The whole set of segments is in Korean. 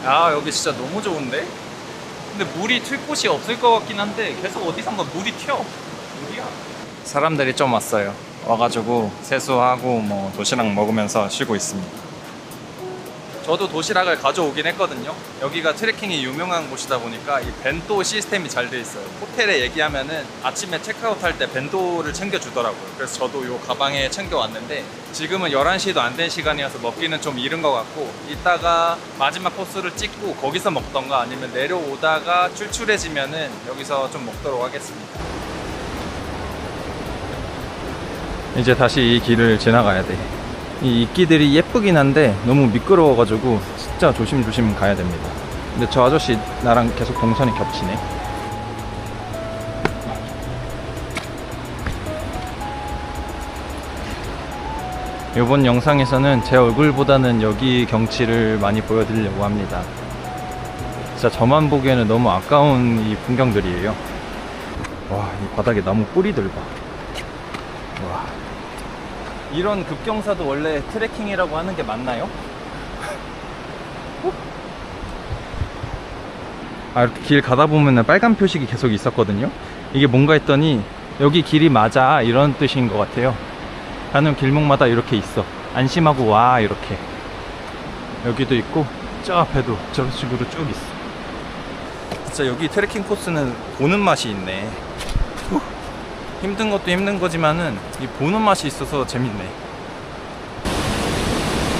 아, 여기 진짜 너무 좋은데? 근데 물이 튈 곳이 없을 것 같긴 한데 계속 어디선가 물이 튀어. 물이야. 사람들이 좀 왔어요. 와가지고 세수하고 뭐 도시락 먹으면서 쉬고 있습니다. 저도 도시락을 가져오긴 했거든요. 여기가 트레킹이 유명한 곳이다 보니까 이 벤또 시스템이 잘 돼 있어요. 호텔에 얘기하면은 아침에 체크아웃 할 때 벤또를 챙겨주더라고요. 그래서 저도 요 가방에 챙겨왔는데 지금은 11시도 안 된 시간이어서 먹기는 좀 이른 것 같고, 이따가 마지막 코스를 찍고 거기서 먹던가 아니면 내려오다가 출출해지면은 여기서 좀 먹도록 하겠습니다. 이제 다시 이 길을 지나가야 돼. 이 이끼들이 예쁘긴 한데 너무 미끄러워가지고 진짜 조심조심 가야 됩니다. 근데 저 아저씨 나랑 계속 동선이 겹치네. 이번 영상에서는 제 얼굴보다는 여기 경치를 많이 보여드리려고 합니다. 진짜 저만 보기에는 너무 아까운 이 풍경들이에요. 와, 이 바닥에 나무 뿌리들 봐. 와, 이런 급경사도 원래 트레킹이라고 하는 게 맞나요? 아, 이렇게 길 가다 보면은 빨간 표식이 계속 있었거든요. 이게 뭔가 했더니 여기 길이 맞아 이런 뜻인 것 같아요. 가는 길목마다 이렇게 있어. 안심하고 와 이렇게. 여기도 있고 저 앞에도 저런 식으로 쭉 있어. 진짜 여기 트레킹 코스는 보는 맛이 있네. 힘든 것도 힘든 거지만은 이 보는 맛이 있어서 재밌네.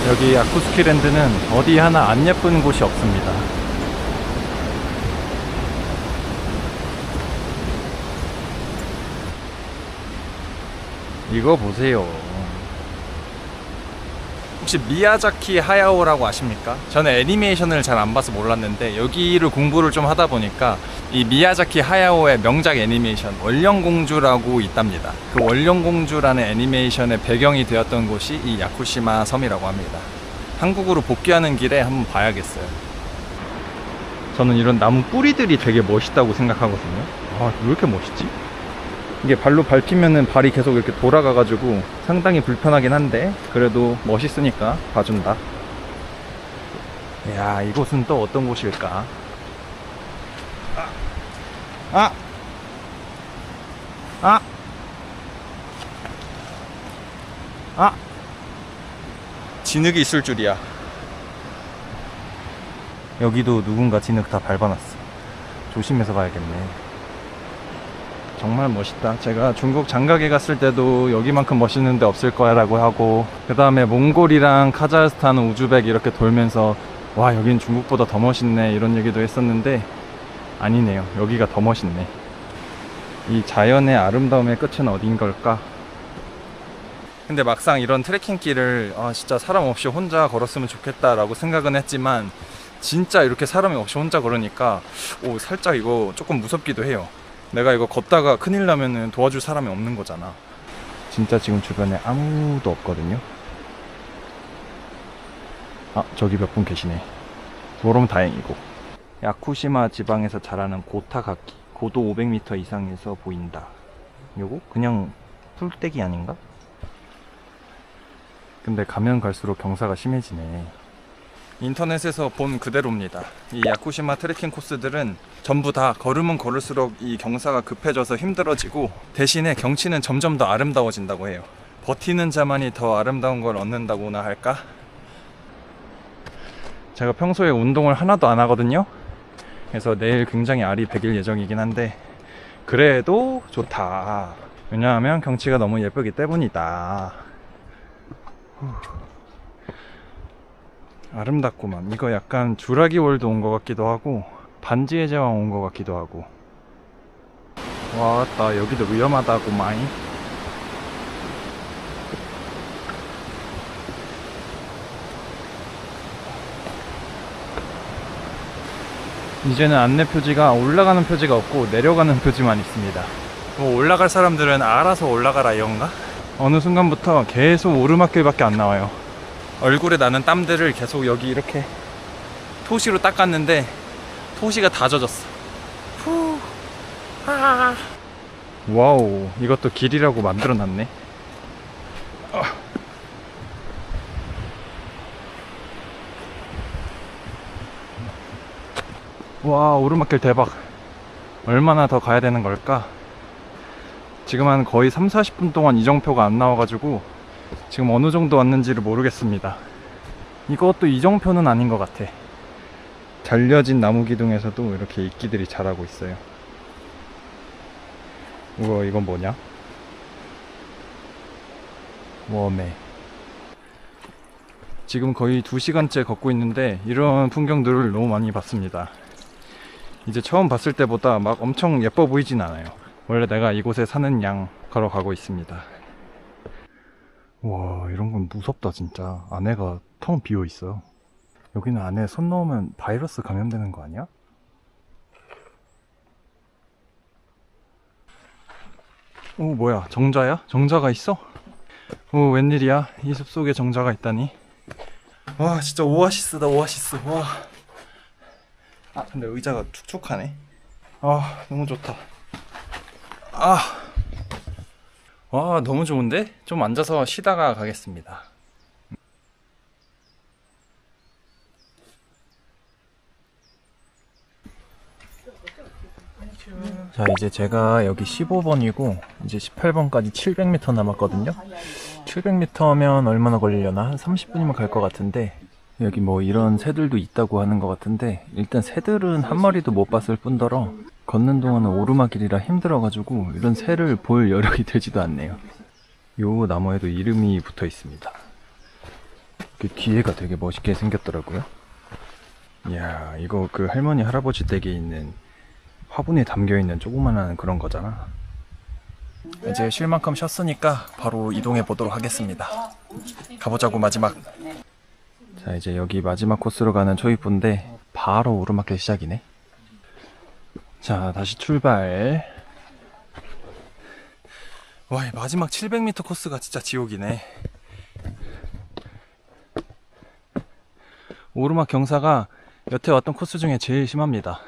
여기 야쿠스키랜드는 어디 하나 안 예쁜 곳이 없습니다. 이거 보세요. 혹시 미야자키 하야오라고 아십니까? 저는 애니메이션을 잘 안 봐서 몰랐는데 여기를 공부를 좀 하다 보니까 이 미야자키 하야오의 명작 애니메이션 원령공주라고 있답니다. 그 원령공주라는 애니메이션의 배경이 되었던 곳이 이 야쿠시마 섬이라고 합니다. 한국으로 복귀하는 길에 한번 봐야겠어요. 저는 이런 나무 뿌리들이 되게 멋있다고 생각하거든요. 아, 왜 이렇게 멋있지? 이게 발로 밟히면은 발이 계속 이렇게 돌아가가지고 상당히 불편하긴 한데 그래도 멋있으니까 봐준다. 이야, 이곳은 또 어떤 곳일까? 아! 아! 아! 진흙이 있을 줄이야. 여기도 누군가 진흙 다 밟아놨어. 조심해서 가야겠네. 정말 멋있다. 제가 중국 장가게 갔을 때도 여기만큼 멋있는 데 없을 거야 라고 하고, 그 다음에 몽골이랑 카자흐스탄, 우즈벡 이렇게 돌면서 와, 여긴 중국보다 더 멋있네 이런 얘기도 했었는데 아니네요. 여기가 더 멋있네. 이 자연의 아름다움의 끝은 어딘 걸까? 근데 막상 이런 트레킹 길을 진짜 사람 없이 혼자 걸었으면 좋겠다 라고 생각은 했지만 진짜 이렇게 사람이 없이 혼자 걸으니까 살짝 이거 조금 무섭기도 해요. 내가 이거 걷다가 큰일 나면은 도와줄 사람이 없는 거잖아. 진짜 지금 주변에 아무도 없거든요. 아, 저기 몇 분 계시네. 그러면 다행이고. 야쿠시마 지방에서 자라는 고타가키, 고도 500m 이상에서 보인다. 요거 그냥 풀떼기 아닌가? 근데 가면 갈수록 경사가 심해지네. 인터넷에서 본 그대로입니다. 이 야쿠시마 트레킹 코스들은 전부 다 걸으면 걸을수록 이 경사가 급해져서 힘들어지고 대신에 경치는 점점 더 아름다워진다고 해요. 버티는 자만이 더 아름다운 걸 얻는다고나 할까? 제가 평소에 운동을 하나도 안 하거든요. 그래서 내일 굉장히 알이 배길 예정이긴 한데 그래도 좋다. 왜냐하면 경치가 너무 예쁘기 때문이다. 아름답구만. 이거 약간 주라기 월드 온 것 같기도 하고 반지의 제왕 온 것 같기도 하고. 와따, 여기도 위험하다구만. 이제는 안내 표지가 올라가는 표지가 없고 내려가는 표지만 있습니다. 뭐 올라갈 사람들은 알아서 올라가라 이건가? 어느 순간부터 계속 오르막길밖에 안 나와요. 얼굴에 나는 땀들을 계속 여기 이렇게 토시로 닦았는데 토시가 다 젖었어. 후. 아. 와우, 이것도 길이라고 만들어놨네. 와, 오르막길 대박. 얼마나 더 가야 되는 걸까? 지금 한 거의 3-40분 동안 이정표가 안 나와가지고 지금 어느 정도 왔는지를 모르겠습니다. 이것도 이정표는 아닌 것 같아. 잘려진 나무 기둥에서도 이렇게 이끼들이 자라고 있어요. 우와, 이건 뭐냐? 웜에. 지금 거의 2시간째 걷고 있는데 이런 풍경들을 너무 많이 봤습니다. 이제 처음 봤을 때보다 막 엄청 예뻐 보이진 않아요. 원래 내가 이곳에 사는 양 걸어가고 있습니다. 와, 이런 건 무섭다 진짜. 안에가 텅 비어 있어. 여기는 안에 손 넣으면 바이러스 감염되는 거 아니야? 오, 뭐야, 정자야? 정자가 있어? 오, 웬일이야? 이 숲속에 정자가 있다니. 와, 진짜 오아시스다, 오아시스. 와. 아, 근데 의자가 촉촉하네. 아, 너무 좋다. 아, 와, 너무 좋은데? 좀 앉아서 쉬다가 가겠습니다. 자, 이제 제가 여기 15번이고 이제 18번까지 700m 남았거든요. 700m면 얼마나 걸리려나? 한 30분이면 갈 것 같은데, 여기 뭐 이런 새들도 있다고 하는 것 같은데, 일단 새들은 한 마리도 못 봤을 뿐더러 걷는 동안은 오르막길이라 힘들어가지고 이런 새를 볼 여력이 되지도 않네요. 요 나무에도 이름이 붙어 있습니다. 그 뒤에가 되게 멋있게 생겼더라고요. 이야, 이거 그 할머니 할아버지 댁에 있는 화분에 담겨있는 조그만한 그런 거잖아. 이제 쉴 만큼 쉬었으니까 바로 이동해 보도록 하겠습니다. 가보자고, 마지막. 자, 이제 여기 마지막 코스로 가는 초입부인데 바로 오르막길 시작이네. 자, 다시 출발. 와, 이 마지막 700m 코스가 진짜 지옥이네. 오르막 경사가 여태 왔던 코스 중에 제일 심합니다.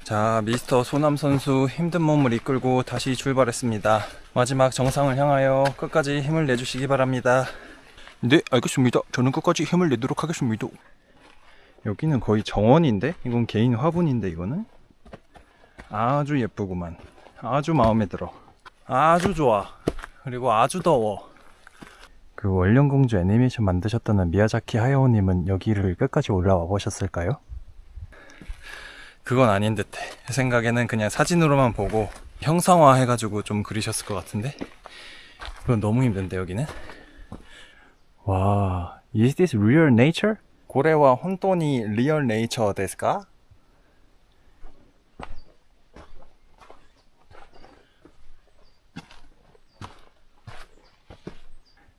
자, 미스터 소남 선수 힘든 몸을 이끌고 다시 출발했습니다. 마지막 정상을 향하여 끝까지 힘을 내주시기 바랍니다. 네, 알겠습니다. 저는 끝까지 힘을 내도록 하겠습니다. 여기는 거의 정원인데? 이건 개인 화분인데, 이거는? 아주 예쁘구만. 아주 마음에 들어. 아주 좋아. 그리고 아주 더워. 그 원령공주 애니메이션 만드셨다는 미야자키 하야오님은 여기를 끝까지 올라와 보셨을까요? 그건 아닌 듯해. 제 생각에는 그냥 사진으로만 보고 형상화 해가지고 좀 그리셨을 것 같은데, 그건 너무 힘든데 여기는. 와, is this real nature? 고래와 혼돈이 리얼 네이처 데스까?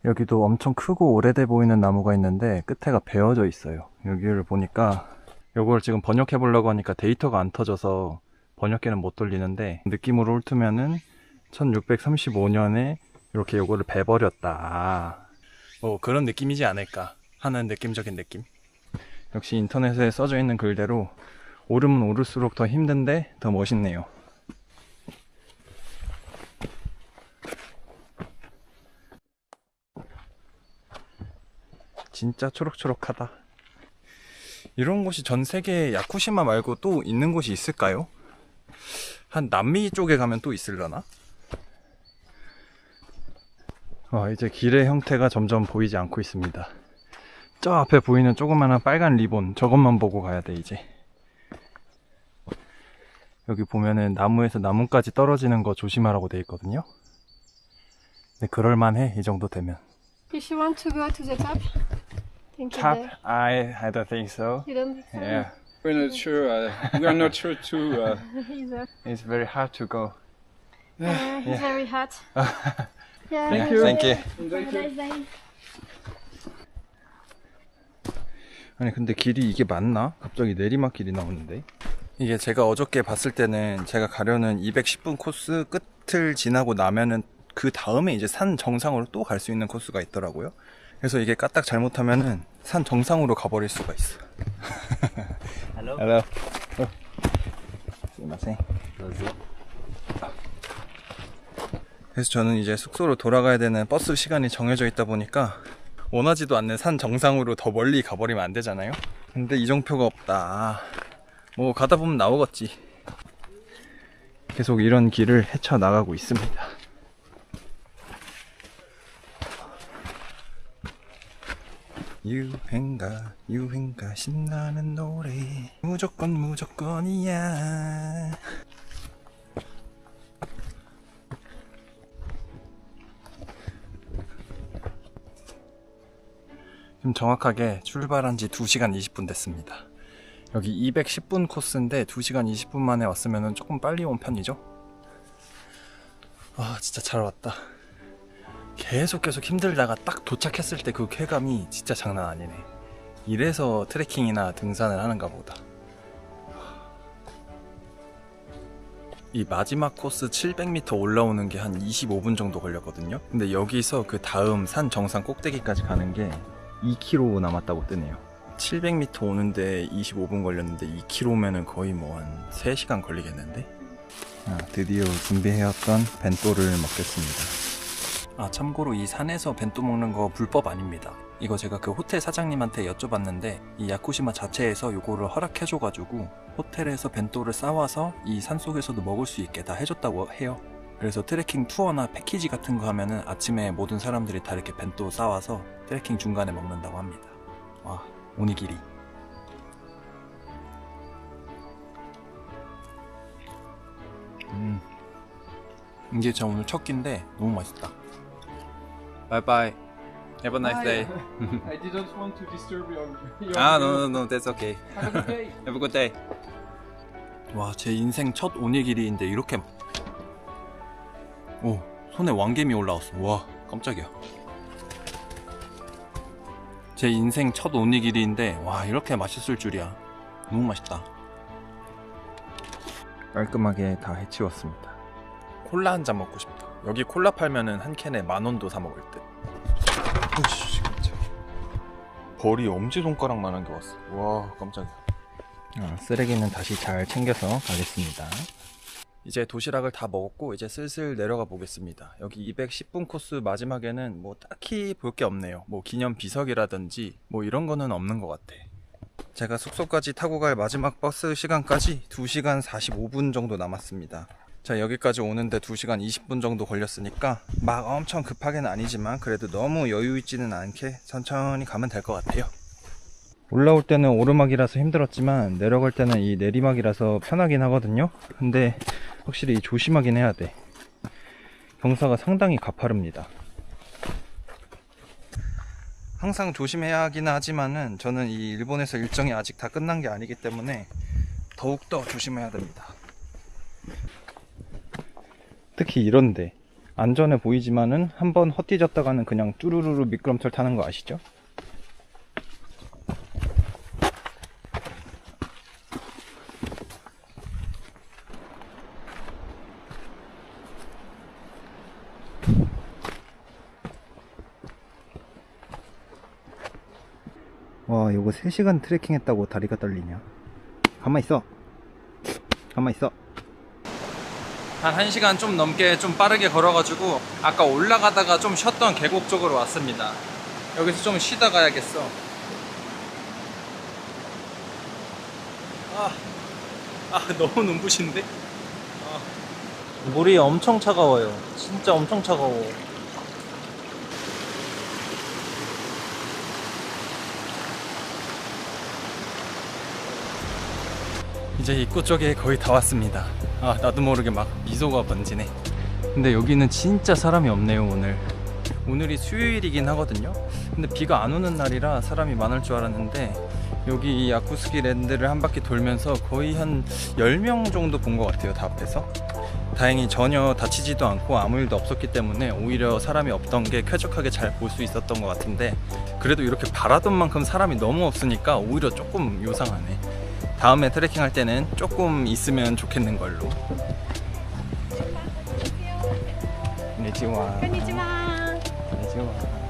여기도 엄청 크고 오래돼 보이는 나무가 있는데 끝에가 베어져 있어요. 여기를 보니까 요걸 지금 번역해 보려고 하니까 데이터가 안 터져서 번역기는 못 돌리는데, 느낌으로 훑으면은 1635년에 이렇게 요거를 베버렸다, 뭐 그런 느낌이지 않을까 하는 느낌적인 느낌. 역시 인터넷에 써져 있는 글대로 오르면 오를수록 더 힘든데 더 멋있네요. 진짜 초록초록하다. 이런 곳이 전 세계에 야쿠시마 말고 또 있는 곳이 있을까요? 한 남미 쪽에 가면 또 있으려나? 이제 길의 형태가 점점 보이지 않고 있습니다. 저 앞에 보이는 조그마한 빨간 리본, 저것만 보고 가야 돼 이제. 여기 보면은 나무에서 나뭇가지 떨어지는 거 조심하라고 돼 있거든요. 근데 그럴만해, 이 정도 되면. If you want to go to the top, think Top? there. I don't think so. You don't think so? Yeah, We're not sure. We are not sure too. Either. it's very hard to go. It's very hot. Yeah, Thank you. Thank you. Have a nice day. 아니 근데 길이 이게 맞나? 갑자기 내리막길이 나오는데. 이게 제가 어저께 봤을 때는 제가 가려는 210분 코스 끝을 지나고 나면은 그 다음에 이제 산 정상으로 또 갈 수 있는 코스가 있더라고요. 그래서 이게 까딱 잘못하면은 산 정상으로 가버릴 수가 있어. Hello. Hello. 스미마셍. 그래서 저는 이제 숙소로 돌아가야 되는 버스 시간이 정해져 있다 보니까 원하지도 않는 산 정상으로 더 멀리 가버리면 안 되잖아요. 근데 이정표가 없다. 뭐 가다 보면 나오겠지. 계속 이런 길을 헤쳐나가고 있습니다. 유행가 유행가 신나는 노래 무조건 무조건이야. 지금 정확하게 출발한 지 2시간 20분 됐습니다. 여기 210분 코스인데 2시간 20분 만에 왔으면 조금 빨리 온 편이죠. 아 진짜 잘 왔다. 계속 힘들다가 딱 도착했을 때 그 쾌감이 진짜 장난 아니네. 이래서 트레킹이나 등산을 하는가 보다. 이 마지막 코스 700m 올라오는 게 한 25분 정도 걸렸거든요. 근데 여기서 그 다음 산 정상 꼭대기까지 가는 게 2km 남았다고 뜨네요. 700m 오는데 25분 걸렸는데 2km면은 거의 뭐 한 3시간 걸리겠는데? 드디어 준비해왔던 벤또를 먹겠습니다. 참고로 이 산에서 벤또 먹는 거 불법 아닙니다. 이거 제가 그 호텔 사장님한테 여쭤봤는데 이 야쿠시마 자체에서 요거를 허락해줘가지고 호텔에서 벤또를 싸와서 이 산속에서도 먹을 수 있게 다 해줬다고 해요. 그래서 트레킹 투어나 패키지 같은 거 하면은 아침에 모든 사람들이 다 이렇게 벤또 싸와서 트레킹 중간에 먹는다고 합니다. 와, 오니기리. 이게 저 오늘 첫 끼인데 너무 맛있다. 바이바이. Have a nice day. I didn't want to disturb your No, that's okay. Have a good day. Have a good day. 와, 제 인생 첫 오니기리인데 이렇게 손에 왕개미 올라왔어. 와, 깜짝이야. 제 인생 첫 오니기리인데 와, 이렇게 맛있을 줄이야. 너무 맛있다. 깔끔하게 다 해치웠습니다. 콜라 한 잔 먹고 싶다. 여기 콜라 팔면은 한 캔에 10,000원도 사 먹을 듯. 오씨, 깜짝. 벌이 엄지손가락만한 게 왔어. 와, 깜짝이야. 쓰레기는 다시 잘 챙겨서 가겠습니다. 이제 도시락을 다 먹었고 이제 슬슬 내려가 보겠습니다. 여기 210분 코스 마지막에는 뭐 딱히 볼 게 없네요. 뭐 기념 비석이라든지 뭐 이런 거는 없는 것 같아. 제가 숙소까지 타고 갈 마지막 버스 시간까지 2시간 45분 정도 남았습니다. 자, 여기까지 오는데 2시간 20분 정도 걸렸으니까 막 엄청 급하게는 아니지만 그래도 너무 여유 있지는 않게 천천히 가면 될 것 같아요. 올라올 때는 오르막이라서 힘들었지만 내려갈 때는 이 내리막이라서 편하긴 하거든요. 근데 확실히 조심하긴 해야 돼. 경사가 상당히 가파릅니다. 항상 조심해야 하긴 하지만은 저는 이 일본에서 일정이 아직 다 끝난 게 아니기 때문에 더욱더 조심해야 됩니다. 특히 이런데 안전해 보이지만은 한번 헛디졌다가는 그냥 뚜루루루 미끄럼틀 타는 거 아시죠? 와, 이거 3시간 트레킹 했다고 다리가 떨리냐? 가만히 있어. 가만히 있어. 한 1시간 좀 넘게 좀 빠르게 걸어가지고 아까 올라가다가 좀 쉬었던 계곡 쪽으로 왔습니다. 여기서 좀 쉬다 가야겠어. 너무 눈부신데? 물이 엄청 차가워요. 진짜 엄청 차가워. 이제 입구 쪽에 거의 다 왔습니다. 나도 모르게 막 미소가 번지네. 근데 여기는 진짜 사람이 없네요. 오늘이 수요일이긴 하거든요. 근데 비가 안 오는 날이라 사람이 많을 줄 알았는데 여기 이 야쿠스키 랜드를 한 바퀴 돌면서 거의 한 10명 정도 본 것 같아요. 다 앞에서. 다행히 전혀 다치지도 않고 아무 일도 없었기 때문에 오히려 사람이 없던 게 쾌적하게 잘 볼 수 있었던 것 같은데 그래도 이렇게 바라던 만큼 사람이 너무 없으니까 오히려 조금 요상하네. 다음에 트레킹 할 때는 조금 있으면 좋겠는 걸로. konnichiwa. konnichiwa. konnichiwa.